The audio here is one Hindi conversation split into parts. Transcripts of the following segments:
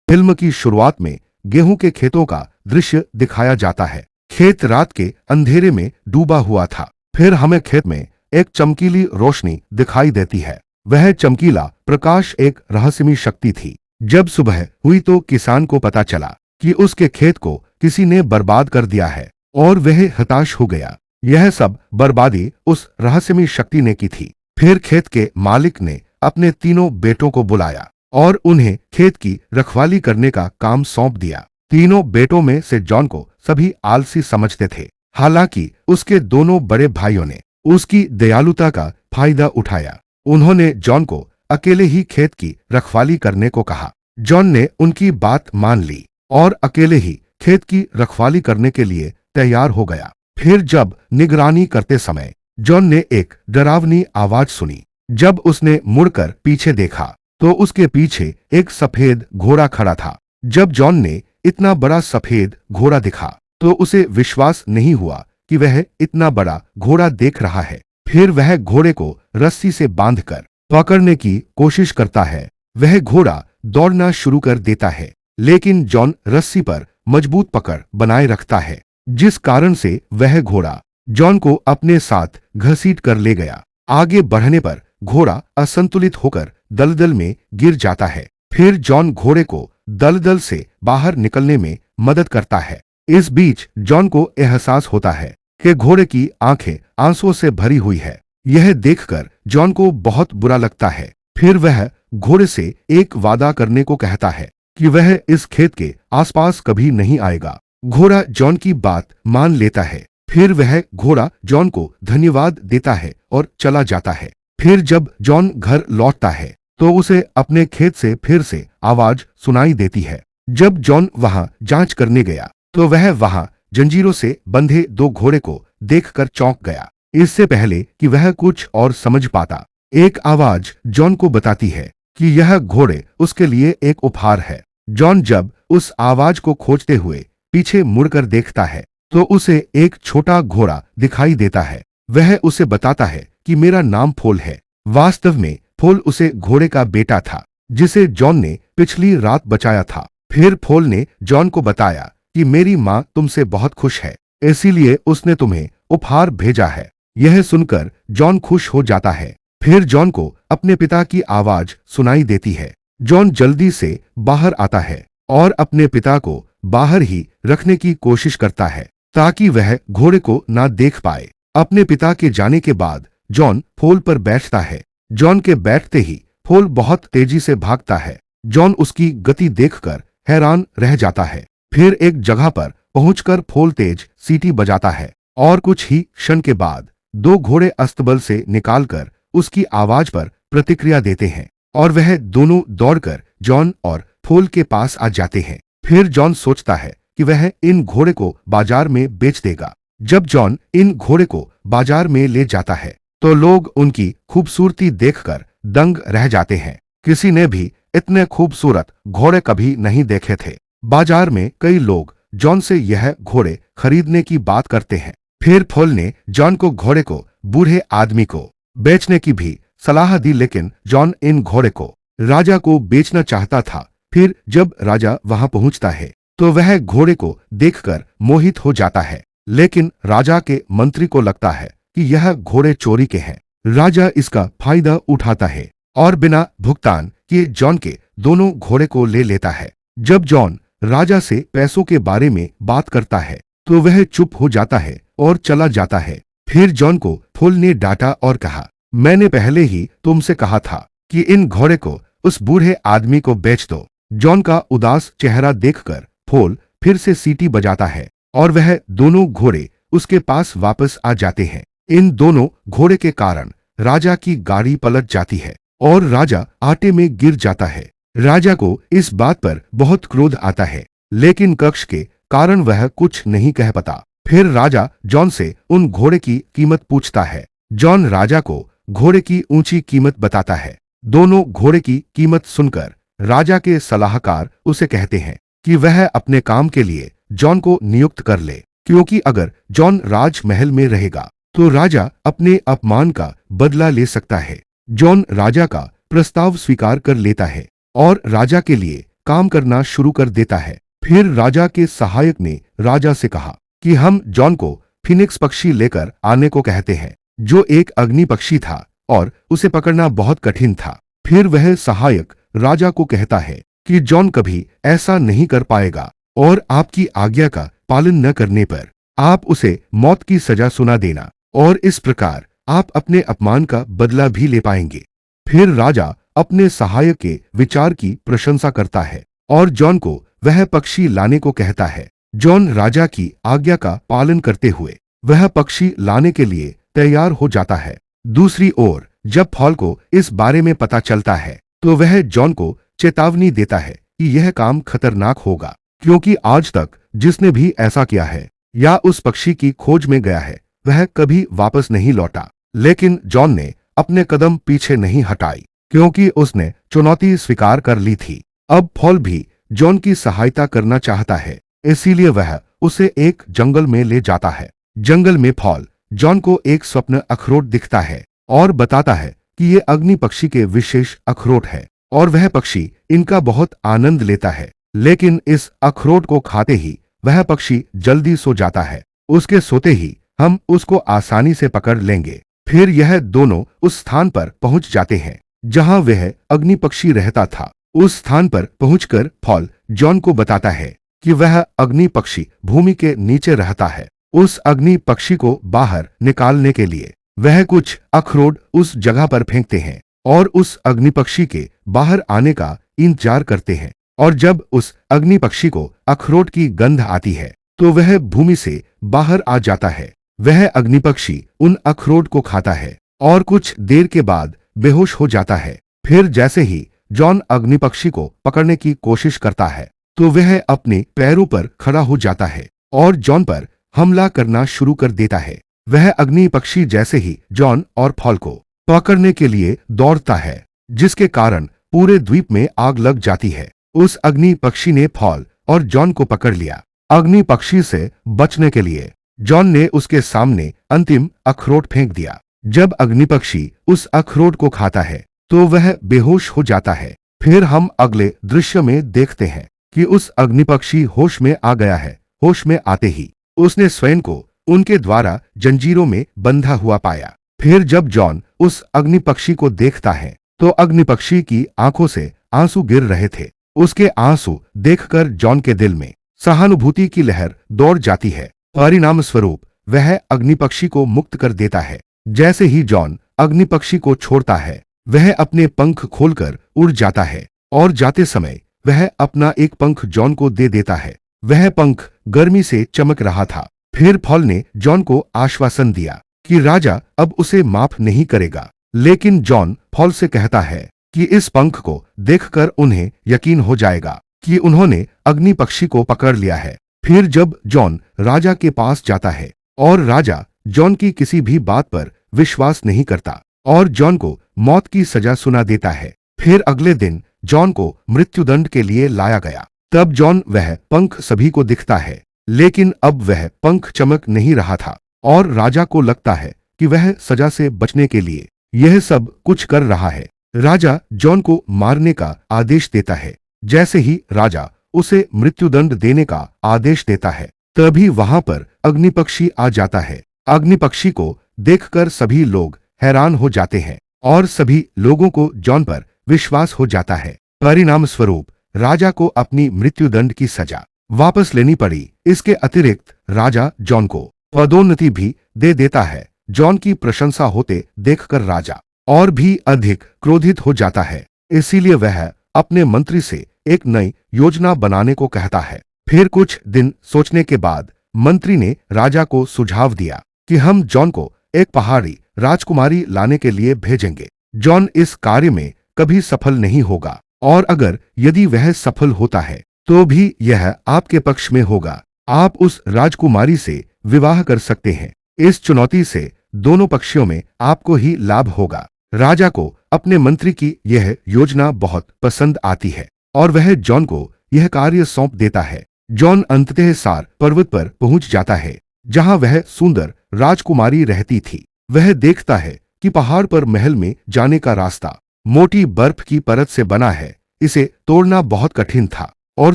फिल्म की शुरुआत में गेहूं के खेतों का दृश्य दिखाया जाता है। खेत रात के अंधेरे में डूबा हुआ था। फिर हमें खेत में एक चमकीली रोशनी दिखाई देती है। वह चमकीला प्रकाश एक रहस्यमयी शक्ति थी। जब सुबह हुई तो किसान को पता चला कि उसके खेत को किसी ने बर्बाद कर दिया है और वह हताश हो गया। यह सब बर्बादी उस रहस्यमयी शक्ति ने की थी। फिर खेत के मालिक ने अपने तीनों बेटों को बुलाया और उन्हें खेत की रखवाली करने का काम सौंप दिया। तीनों बेटों में से जॉन को सभी आलसी समझते थे। हालांकि उसके दोनों बड़े भाइयों ने उसकी दयालुता का फायदा उठाया। उन्होंने जॉन को अकेले ही खेत की रखवाली करने को कहा। जॉन ने उनकी बात मान ली और अकेले ही खेत की रखवाली करने के लिए तैयार हो गया। फिर जब निगरानी करते समय जॉन ने एक डरावनी आवाज सुनी। जब उसने मुड़कर पीछे देखा तो उसके पीछे एक सफेद घोड़ा खड़ा था। जब जॉन ने इतना बड़ा सफेद घोड़ा देखा तो उसे विश्वास नहीं हुआ कि वह इतना बड़ा घोड़ा देख रहा है। फिर वह घोड़े को रस्सी से बांधकर पकड़ने की कोशिश करता है। वह घोड़ा दौड़ना शुरू कर देता है, लेकिन जॉन रस्सी पर मजबूत पकड़ बनाए रखता है, जिस कारण से वह घोड़ा जॉन को अपने साथ घसीट कर ले गया। आगे बढ़ने पर घोड़ा असंतुलित होकर दलदल में गिर जाता है। फिर जॉन घोड़े को दलदल से बाहर निकलने में मदद करता है। इस बीच जॉन को एहसास होता है कि घोड़े की आंखें आंसुओं से भरी हुई है। यह देखकर जॉन को बहुत बुरा लगता है। फिर वह घोड़े से एक वादा करने को कहता है कि वह इस खेत के आसपास कभी नहीं आएगा। घोड़ा जॉन की बात मान लेता है। फिर वह घोड़ा जॉन को धन्यवाद देता है और चला जाता है। फिर जब जॉन घर लौटता है तो उसे अपने खेत से फिर से आवाज सुनाई देती है। जब जॉन वहां जांच करने गया तो वह वहां जंजीरों से बंधे दो घोड़े को देखकर चौंक गया। इससे पहले कि वह कुछ और समझ पाता, एक आवाज जॉन को बताती है कि यह घोड़े उसके लिए एक उपहार है। जॉन जब उस आवाज को खोजते हुए पीछे मुड़कर देखता है तो उसे एक छोटा घोड़ा दिखाई देता है। वह उसे बताता है कि मेरा नाम फोल है। वास्तव में फोल उसे घोड़े का बेटा था जिसे जॉन ने पिछली रात बचाया था। फिर फोल ने जॉन को बताया कि मेरी माँ तुमसे बहुत खुश है, इसीलिए उसने तुम्हें उपहार भेजा है। यह सुनकर जॉन खुश हो जाता है। फिर जॉन को अपने पिता की आवाज सुनाई देती है। जॉन जल्दी से बाहर आता है और अपने पिता को बाहर ही रखने की कोशिश करता है ताकि वह घोड़े को ना देख पाए। अपने पिता के जाने के बाद जॉन फोल पर बैठता है। जॉन के बैठते ही फोल बहुत तेजी से भागता है। जॉन उसकी गति देखकर हैरान रह जाता है। फिर एक जगह पर पहुंचकर फोल तेज सीटी बजाता है और कुछ ही क्षण के बाद दो घोड़े अस्तबल से निकालकर उसकी आवाज पर प्रतिक्रिया देते हैं और वह दोनों दौड़कर जॉन और फोल के पास आ जाते हैं। फिर जॉन सोचता है कि वह इन घोड़े को बाजार में बेच देगा। जब जॉन इन घोड़े को बाजार में ले जाता है तो लोग उनकी खूबसूरती देखकर दंग रह जाते हैं। किसी ने भी इतने खूबसूरत घोड़े कभी नहीं देखे थे। बाजार में कई लोग जॉन से यह घोड़े खरीदने की बात करते हैं। फिर फोल ने जॉन को घोड़े को बूढ़े आदमी को बेचने की भी सलाह दी, लेकिन जॉन इन घोड़े को राजा को बेचना चाहता था। फिर जब राजा वहां पहुंचता है तो वह घोड़े को देखकर मोहित हो जाता है, लेकिन राजा के मंत्री को लगता है कि यह घोड़े चोरी के हैं। राजा इसका फायदा उठाता है और बिना भुगतान किए जॉन के दोनों घोड़े को ले लेता है। जब जॉन राजा से पैसों के बारे में बात करता है तो वह चुप हो जाता है और चला जाता है। फिर जॉन को फोल ने डांटा और कहा, मैंने पहले ही तुमसे कहा था कि इन घोड़े को उस बूढ़े आदमी को बेच दो। जॉन का उदास चेहरा देखकर फोल फिर से सीटी बजाता है और वह दोनों घोड़े उसके पास वापस आ जाते हैं। इन दोनों घोड़े के कारण राजा की गाड़ी पलट जाती है और राजा आटे में गिर जाता है। राजा को इस बात पर बहुत क्रोध आता है, लेकिन कक्ष के कारण वह कुछ नहीं कह पाता। फिर राजा जॉन से उन घोड़े की कीमत पूछता है। जॉन राजा को घोड़े की ऊंची कीमत बताता है। दोनों घोड़े की कीमत सुनकर राजा के सलाहकार उसे कहते हैं कि वह अपने काम के लिए जॉन को नियुक्त कर ले, क्योंकि अगर जॉन राजमहल में रहेगा तो राजा अपने अपमान का बदला ले सकता है। जॉन राजा का प्रस्ताव स्वीकार कर लेता है और राजा के लिए काम करना शुरू कर देता है। फिर राजा के सहायक ने राजा से कहा कि हम जॉन को फिनिक्स पक्षी लेकर आने को कहते हैं, जो एक अग्नि पक्षी था और उसे पकड़ना बहुत कठिन था। फिर वह सहायक राजा को कहता है कि जॉन कभी ऐसा नहीं कर पाएगा और आपकी आज्ञा का पालन न करने पर आप उसे मौत की सजा सुना देना, और इस प्रकार आप अपने अपमान का बदला भी ले पाएंगे। फिर राजा अपने सहायक के विचार की प्रशंसा करता है और जॉन को वह पक्षी लाने को कहता है। जॉन राजा की आज्ञा का पालन करते हुए वह पक्षी लाने के लिए तैयार हो जाता है। दूसरी ओर जब पॉल को इस बारे में पता चलता है तो वह जॉन को चेतावनी देता है कि यह काम खतरनाक होगा, क्योंकि आज तक जिसने भी ऐसा किया है या उस पक्षी की खोज में गया है वह कभी वापस नहीं लौटा। लेकिन जॉन ने अपने कदम पीछे नहीं हटाई, क्योंकि उसने चुनौती स्वीकार कर ली थी। अब पॉल भी जॉन की सहायता करना चाहता है, इसीलिए वह उसे एक जंगल में ले जाता है। जंगल में पॉल जॉन को एक स्वप्न अखरोट दिखता है और बताता है कि ये अग्नि पक्षी के विशेष अखरोट है और वह पक्षी इनका बहुत आनंद लेता है। लेकिन इस अखरोट को खाते ही वह पक्षी जल्दी सो जाता है। उसके सोते ही हम उसको आसानी से पकड़ लेंगे। फिर यह दोनों उस स्थान पर पहुंच जाते हैं जहां वह अग्नि पक्षी रहता था। उस स्थान पर पहुंचकर पॉल जॉन को बताता है कि वह अग्नि पक्षी भूमि के नीचे रहता है। उस अग्नि पक्षी को बाहर निकालने के लिए वह कुछ अखरोट उस जगह पर फेंकते हैं और उस अग्नि पक्षी के बाहर आने का इंतजार करते हैं। और जब उस अग्नि पक्षी को अखरोट की गंध आती है तो वह भूमि से बाहर आ जाता है। वह अग्नि पक्षी उन अखरोट को खाता है और कुछ देर के बाद बेहोश हो जाता है। फिर जैसे ही जॉन अग्नि पक्षी को पकड़ने की कोशिश करता है तो वह अपने पैरों पर खड़ा हो जाता है और जॉन पर हमला करना शुरू कर देता है। वह अग्नि पक्षी जैसे ही जॉन और पॉल को पकड़ने के लिए दौड़ता है, जिसके कारण पूरे द्वीप में आग लग जाती है। उस अग्नि पक्षी ने पॉल और जॉन को पकड़ लिया। अग्नि पक्षी से बचने के लिए जॉन ने उसके सामने अंतिम अखरोट फेंक दिया। जब अग्नि पक्षी उस अखरोट को खाता है तो वह बेहोश हो जाता है। फिर हम अगले दृश्य में देखते हैं कि उस अग्नि पक्षी होश में आ गया है। होश में आते ही उसने स्वयं को उनके द्वारा जंजीरों में बंधा हुआ पाया। फिर जब जॉन उस अग्नि पक्षी को देखता है तो अग्नि पक्षी की आंखों से आंसू गिर रहे थे। उसके आंसू देखकर जॉन के दिल में सहानुभूति की लहर दौड़ जाती है। परिणाम स्वरूप वह अग्नि पक्षी को मुक्त कर देता है। जैसे ही जॉन अग्नि पक्षी को छोड़ता है वह अपने पंख खोलकर उड़ जाता है और जाते समय वह अपना एक पंख जॉन को दे देता है। वह पंख गर्मी से चमक रहा था। फिर पॉल ने जॉन को आश्वासन दिया कि राजा अब उसे माफ नहीं करेगा। लेकिन जॉन पॉल से कहता है कि इस पंख को देखकर उन्हें यकीन हो जाएगा कि उन्होंने अग्नि पक्षी को पकड़ लिया है। फिर जब जॉन राजा के पास जाता है और राजा जॉन की किसी भी बात पर विश्वास नहीं करता और जॉन को मौत की सजा सुना देता है। फिर अगले दिन जॉन को मृत्युदंड के लिए लाया गया। तब जॉन वह पंख सभी को दिखता है, लेकिन अब वह पंख चमक नहीं रहा था और राजा को लगता है कि वह सजा से बचने के लिए यह सब कुछ कर रहा है। राजा जॉन को मारने का आदेश देता है। जैसे ही राजा उसे मृत्युदंड देने का आदेश देता है तभी वहां पर अग्नि पक्षी आ जाता है। अग्नि पक्षी को देखकर सभी लोग हैरान हो जाते हैं और सभी लोगों को जॉन पर विश्वास हो जाता है। परिणाम स्वरूप राजा को अपनी मृत्युदंड की सजा वापस लेनी पड़ी। इसके अतिरिक्त राजा जॉन को पदोन्नति भी दे देता है। जॉन की प्रशंसा होते देखकर राजा और भी अधिक क्रोधित हो जाता है, इसीलिए वह अपने मंत्री से एक नई योजना बनाने को कहता है। फिर कुछ दिन सोचने के बाद मंत्री ने राजा को सुझाव दिया कि हम जॉन को एक पहाड़ी राजकुमारी लाने के लिए भेजेंगे। जॉन इस कार्य में कभी सफल नहीं होगा और अगर यदि वह सफल होता है तो भी यह आपके पक्ष में होगा। आप उस राजकुमारी से विवाह कर सकते हैं। इस चुनौती से दोनों पक्षों में आपको ही लाभ होगा। राजा को अपने मंत्री की यह योजना बहुत पसंद आती है और वह जॉन को यह कार्य सौंप देता है। जॉन अंततः सार पर्वत पर पहुंच जाता है जहां वह सुंदर राजकुमारी रहती थी। वह देखता है कि पहाड़ पर महल में जाने का रास्ता मोटी बर्फ की परत से बना है, इसे तोड़ना बहुत कठिन था। और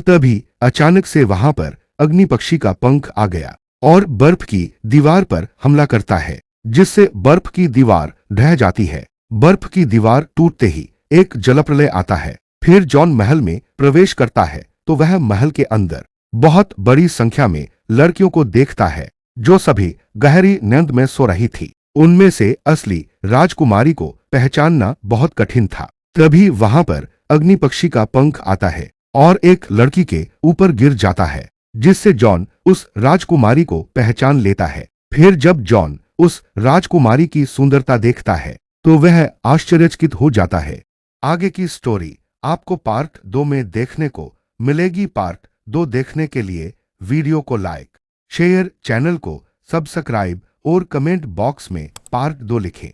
तभी अचानक से वहां पर अग्नि पक्षी का पंख आ गया और बर्फ की दीवार पर हमला करता है, जिससे बर्फ की दीवार ढह जाती है। बर्फ की दीवार टूटते ही एक जलप्रलय आता है। फिर जॉन महल में प्रवेश करता है तो वह महल के अंदर बहुत बड़ी संख्या में लड़कियों को देखता है, जो सभी गहरी नींद में सो रही थी। उनमें से असली राजकुमारी को पहचानना बहुत कठिन था। तभी वहां पर अग्नि पक्षी का पंख आता है और एक लड़की के ऊपर गिर जाता है, जिससे जॉन उस राजकुमारी को पहचान लेता है। फिर जब जॉन उस राजकुमारी की सुंदरता देखता है तो वह आश्चर्यचकित हो जाता है। आगे की स्टोरी आपको पार्ट 2 में देखने को मिलेगी। पार्ट 2 देखने के लिए वीडियो को लाइक, शेयर, चैनल को सब्सक्राइब और कमेंट बॉक्स में पार्ट 2 लिखें।